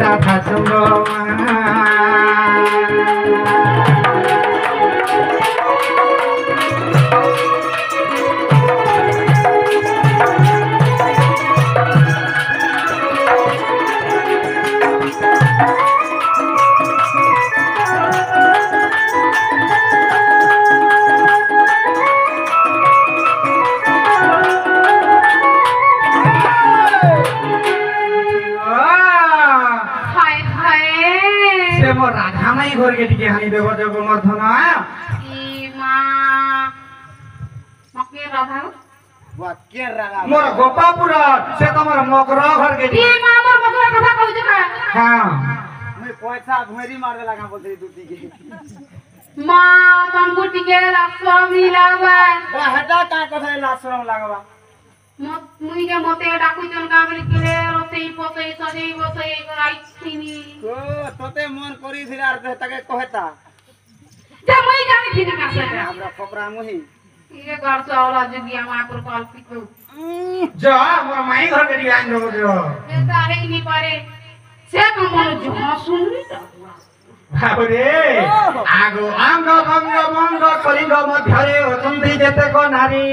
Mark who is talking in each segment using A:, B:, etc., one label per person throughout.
A: राधा संगमा घर के टिके हानि देव जगमर्धन
B: ई मां मके राधा
A: वाक्य रागा मोर गोपापुर से तमर मकर घर के
B: ई मां मोर मकर कथा कहू छ
A: हां मैं पैसा घमेरी मार देला का बोलते दूती के
B: मां तुमको टिके लाश्रम लागबा
A: हटा का कथा लाश्रम लागबा
B: मुई के मते डाकू जन का बोली के रोसई पोसई सजई बसई कराई थिनी
A: को तोते मन करी थिला आर तके कहता
B: जे मुई जानी थिनी का से
A: हमरा कपड़ा मुही
B: ये घर से औला जगिया मां पर कल्पित
A: जा मोर माई घर के आइन दो जो
B: ए तारे नहीं पारे से कमन जो सुननी
A: बाबरे आगो अंग भंग मंग कलिंग मध्यरे वसंती जेतेक नारी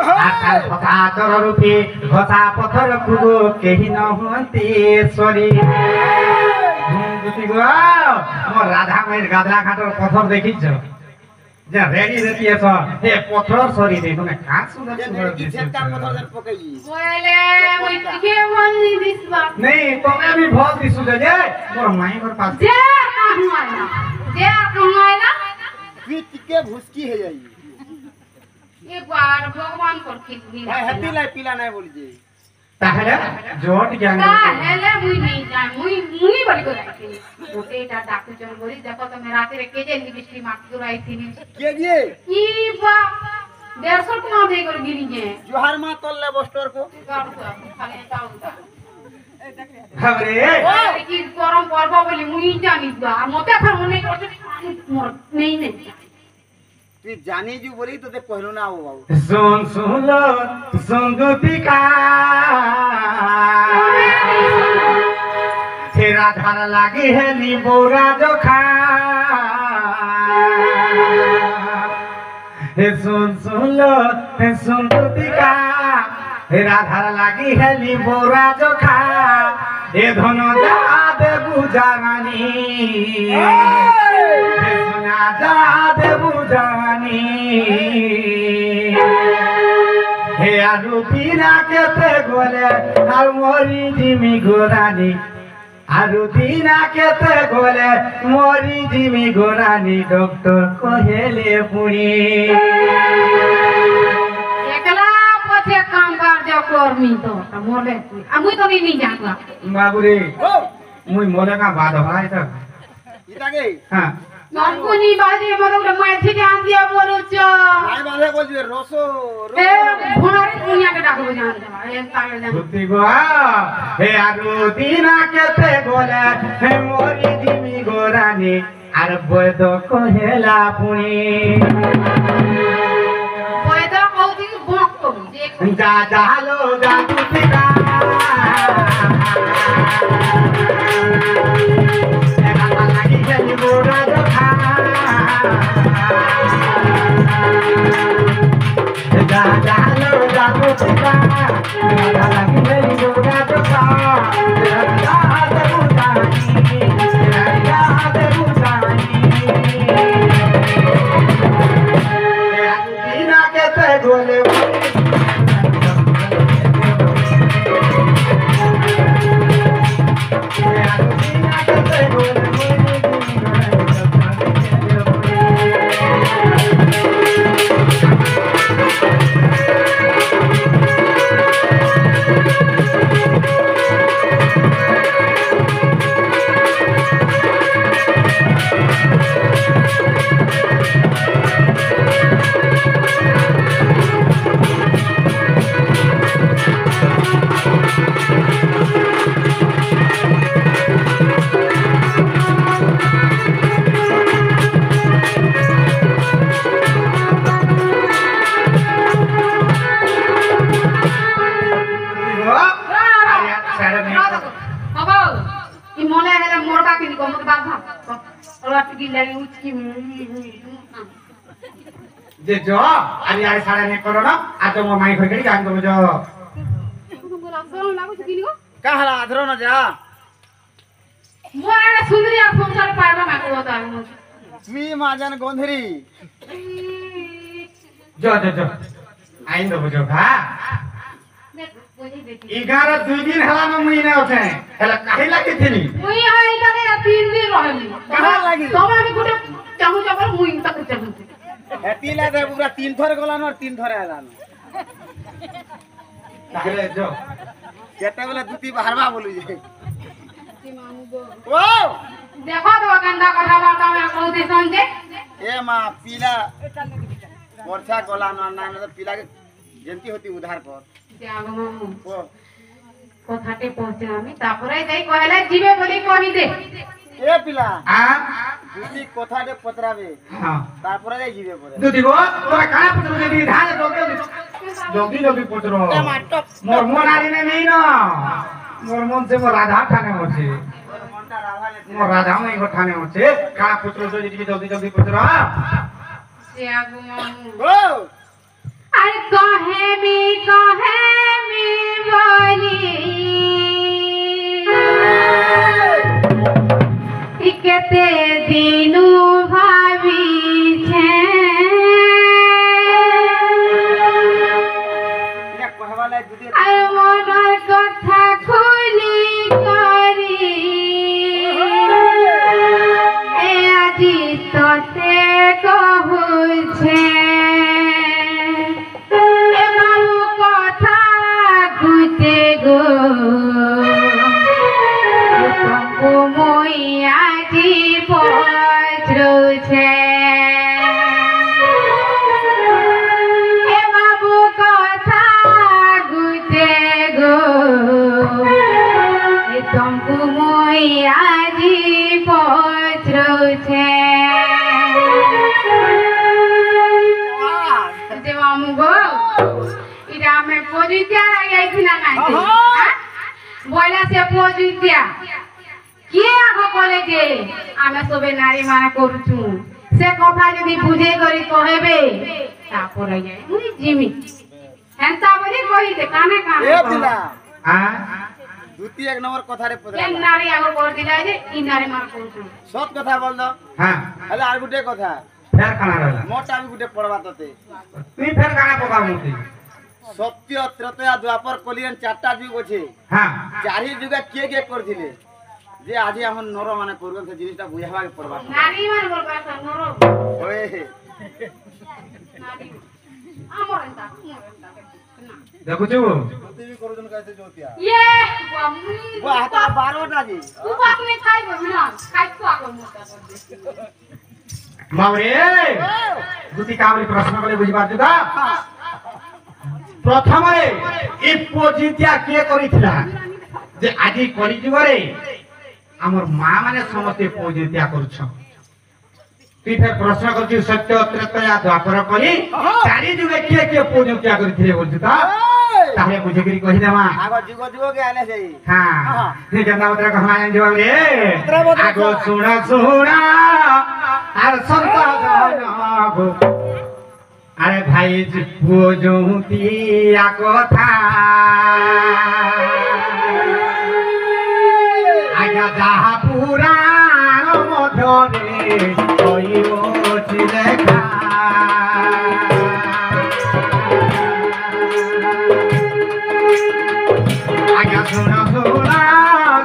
A: आकाश पथा चर रूपी घसा पथर कुगो केही न हुंती ईश्वरी जुति गो म राधा मैर गादला खाटर पथर देखिछ जे रेडी रेडी छ हे पथर सरी देखो न का सुन्दर सुन्दर झेटका पथर जन पकई
B: बोले ओइ के मन नि दिसबा
A: नहीं तमे भी बहुत दिसु जे मोर माई घर पास
B: जे कहूँगा
A: पीट के भुसकी है जाई
B: एक बार भगवान पर खिचड़ी
A: भाई हत्ती लाई पीला नहीं बोल जे ताहले जोट ज्ञान
B: ताहले मुई नहीं जाय मुई बड़ी को जाती गोटेटा डाकू चल बोली देखो तो मैं रात रे केजे लिपस्टिक माटी को आई थी
A: के जे
B: ई बा 150 टका दे कर गिरी जे
A: जोहार मां तोल ले स्टोर को
B: खाली ताऊ
A: हमरे
B: की गरम पर्व बोली मुई जानी बा मते फिर मने करछ नहीं नहीं
A: तू जानी जो बोली तो ते कहलो ना हो बाबू सुन सुन लो संगतिका तेरा धार लागी है नी बोरा जो खा हे सुन सुन लो संगतिका तेरा धार लागी है नी बोरा जो खा ए धन जा दे बुझानी हे सुना जा दे बुझानी हे आलू पीना केते गोले आर मोरी जिमी गोरानी आलू पीना केते गोले मोरी जिमी गोरानी डॉक्टर कहेले पुणी
B: एकला पछे काम कर जो कर्मी तो मोले मुई तो नहीं जागा
A: बाबू रे मुई मोले का बात भाई त इतागे हां
B: नंकुनी बाजे मतलब मैं ठीक ध्यान दिया बोलो छ
A: भाई बाजे बोल जे रोसो
B: ए भोनारी दुनिया के डाको जान ए तागे जान
A: बुद्धि गो हे आलू पीना केते गोले हे मोरी जिमी गोरानी आर बयद कहेला पुणी
B: बयद कहती भोक तो जे
A: जा जा लो जा तुतिका एका लागी जनी बोरा जो खा जा जा लो जा तुतिका एका लागी जनी बोरा जो खा जा दे बुझानी जा दे बुझानी बिना के ते गोले सारे नहीं
B: बाबा ई मने हेले मोरबा किन को मत बाबा ओला टिकी लागी उचकी
A: जे जो अरे यार सारे नहीं करो ना आज तो माई खोई करी गान तो जो
B: बोला सोन लागो किन को
C: का हला आधरो न जा
B: मोरा सुंदरी आ संसार पारबा मा को होता है
C: मी माजन गोंधरी
A: जो जो जो आइन दो जो खा 11 2 दिन हला में महीने होते हैं हला काहे लागे थी
B: मुई आई लगे 3 दिन रहली
C: कहां लागी
B: तोमा भी गुटे चाहू चाहू मुई तक चाहू
C: हेती ला दे पूरा 3 थर गलान और 3 थर आलान
A: काहे जो
C: केते बेला दुती बाहरवा बोलु जे
B: मामू गो
C: ओ
B: देखो तो गंदा कथा बात में कहते समझे
C: ए मां पीला वर्षा गलान ना ना पीला के जेंती होती उधार कर
B: त्याग मामू
C: ओ
B: কথাতে পৌঁছে আমি তারপরে যাই কইলা জিবে বলি কহি দে
C: ए पीला
A: आ
C: दुती কথাতে পত্রাবে
A: हां
C: তারপরে যাই জিবে পরে
A: দুদি গো তোরা কানা পুত্র যদি ধান জলদি জলদি পুত্র
C: ए माटक
A: मोर मन आरी ने नहीं ना मोर मन से मोर राधा ठाने होचे
C: मनटा राधा ले
A: मोर राधा में गो ठाने होचे काना पुत्र যদি জলদি জলদি পুত্র
B: त्याग मामू
C: ओ
B: अरे कहे मी बोली केते दिनु भावी छे
C: ये कहवाले दुती
B: अरे मोर कथा खुली करी ए आजी तोते कहू छे ए बाबू कथा गुटे गो तुमको मोइया जी पछरो छे ए बाबू कथा गुटे गो ए तुमको मोइया जी पछरो छे যে মামু গো এটা আমি পজিতিয়া আইছি না নাই বইলা সে পজিতিয়া কে আগো কলে যে আমি সবে নারী মানে করছু সে কথা যদি বুঝে করি কহেবে তারপরে যাই মুই জিমি হেনতা বলি কইতে কানে কানে
C: ए पीला
A: आ
C: दुती एक नंबर কথারে
B: কেন
C: পত্রাবে
B: নারী আগো করে দিলা যে ই নারী মানে করছু
C: সব কথা বল দো
A: हां
C: হলে আর গুটে কথা
A: फेर काना रहला
C: মোটা আমি গুটে পড়বা ততে
A: তুই फेर काना पका मुती
C: সত্য ত্রেতয়া দ্বাপর কলিয়ন চারটা যুগ আছে
A: हां
C: চারি যুগে কে করছিলে যে আজি এখন নর মানে করবেন সে জিনিসটা বুঝাবাকে পড়বা
B: নারী মানে বলবা নর
C: ওই
B: নারী আমার এন্তা না
A: দেখুছু
C: তুই বি করজন কাইতে জোতিয়া
B: ये बामुई
C: ও হাতা 12টা জি
B: तू बात में खाई गो ना खाई तो आगो मोटा कर दे
A: बाबरे দুটি কামরি প্রশ্ন করে বুঝিবার দিদা প্রথমে এই পজিতিয়া কে করিছিলা যে আজি কলিযুগরে আমার মা মানে সমস্ত পজিতিয়া করছ তুই ফের প্রশ্ন করছিস সত্য ত্রেতয়া দ্বাপর কলি চারি যুগে কে পজিতিয়া করিছিলে বলছি তা তাহলে বুঝে করি কহি দেমা
C: আগ যুগ যুগ কে আনে সেই
A: হ্যাঁ ঠিক আছে আমরা কহনা জানি বাবরে আগো শুনা আর সন্ত জানাবো আরে ভাই বুঝুতিয়া কথা আগা যাহা পুরাণ মধ্যে কইবছি লেখা আগা শুনা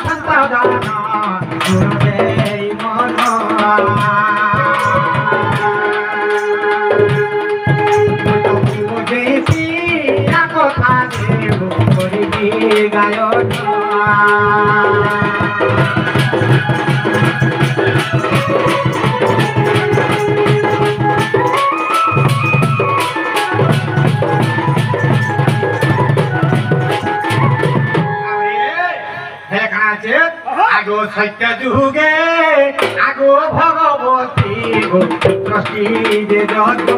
A: সন্ত জানা শুনতে মন গায়ক আগো সত্য যুগে আগো ভগবতী গো ত্রষ্টি যে যজ্ঞ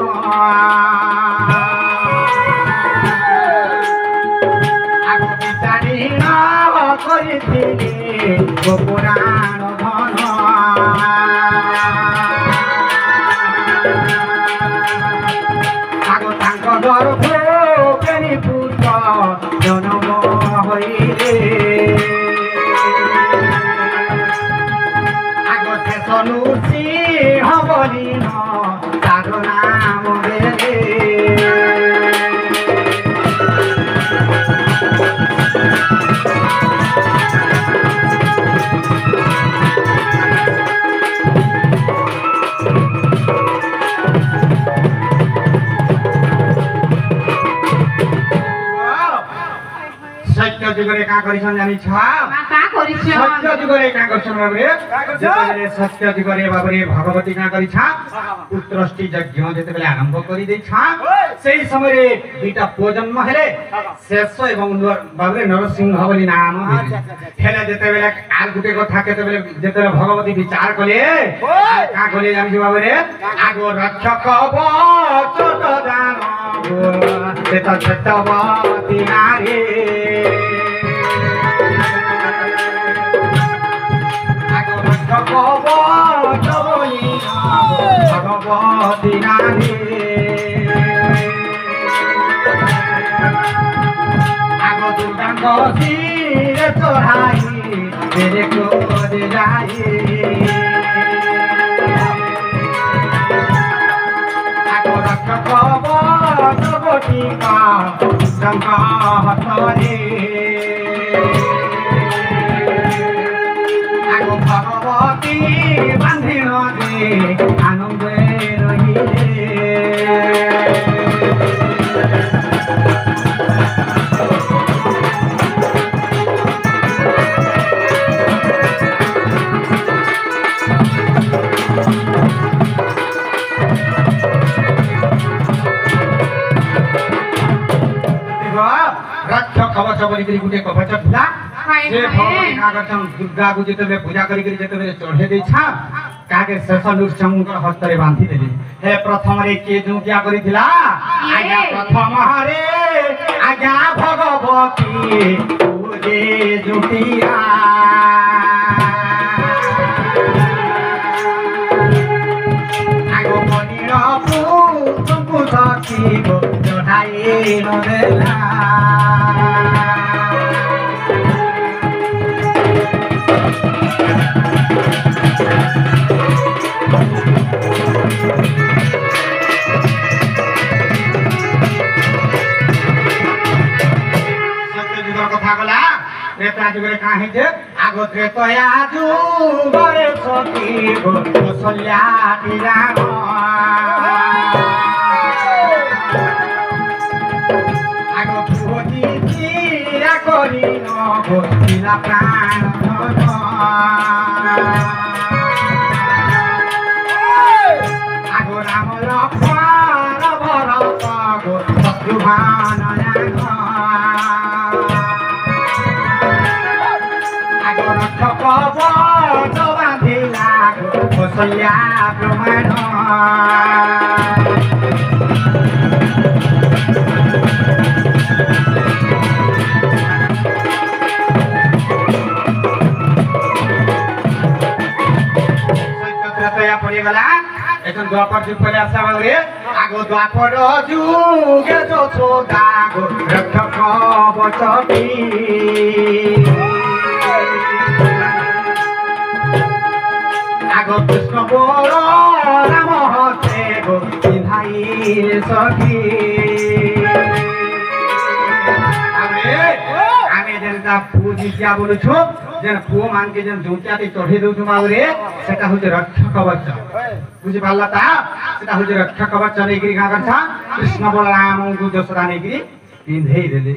A: আগো বিচারি କରିଥିଲେ ପୁରାଣ ଧନ ଆଗ ତାଙ୍କ ଗର୍ଭ କେନି ପୁତ୍ର ଜନ୍ମ ହୋଇଲେ ଆଗ ଶେଷ ନୃସିଂହ ବୋଲି ତାର ନାମ ଦେଲେ যুগরে কা করিছন জানিছ
B: কা করিছ
A: সত্য যুগরে কা করছন বাবরে যেতবেলে সত্য যুগরে বাবরে ভগবতী কা করিছা পুত্রষ্টি যজ্ঞ যেতবেলে আরম্ভ করি দেইছা সেই সময়ে দুইটা পুଅ জন্ম হেলে শেষ এবং বাবরে নরসিংহ বলি নাম হেলে যেতবেলে আর গুটে কথা কেতবেলে যেতবেলে ভগবতী বিচার কলে কা কলে জানিছ বাবরে আগ রক্ষক বচত দান সেটা সত্যবতী নারী ভগবতী নারী আগ দুর্গাঙ্গ শিরে চড়াই মেরে করে যাই আগ রক্ষক বটিকা গঙ্গ হতরে ভগবতী বান্ধিল দে আনন্দে রহিলে रक्ष कवच बोलिकी गुटे कवच ଥିଲା से भगवान का करछन दुर्गा को जेतबे पूजा करी करी जेतबे चढ़े दै छा काके शेष नृसिंह हस्तरे बांधी देले हे प्रथम रे के जो क्या करिथिला आज्ञा प्रथम हरे आज्ञा भगवती पूजे जुटिया आगो मनिर पुतु सखी गो चढ़ाई नदेला কথা গলা ত্রেতা যুগরে কাহি যে আগ ত্রেতয়া যুগরে সতী গো কৌশল্যা বিরাম আগ ভূতি তীরা করি নলা প্রাণ আগ রাম লক্ষ্মণ ভরত গো শত্রুঘ্ন রক্ষক বট বাঁধিলা কৌশল্যা প্রমাণ পড়িগলা এখন দ্বাপর যুগ পরে আসা বাবরে আগ দ্বাপর যুগে যশোদা গো রক্ষক বচটি আগ কৃষ্ণ বড় রাম হতে গো সিধাই সখী আমি যেটা পুজিয়া বলুছু যে পুଅ মানকে যে জুটিয়াতে চढ़े দউছু বাবরে সেটা হচ্ছে রক্ষক কবচ বুঝি পারলা তা সেটা হচ্ছে রক্ষক কবচ নেইকি গা করছা কৃষ্ণ বলরামଙ୍କୁ যশোদা নেইকি পিন্ধেই দেলে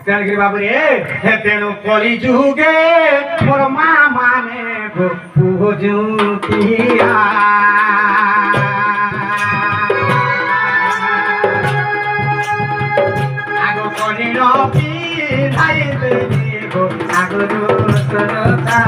A: তেণুকরি বাবরে হে তেণু কলি যুগে মোর মা মানে গো পুଅ জুটিয়া আগ কলির পিধাই দেলে গো আগ দুসরতা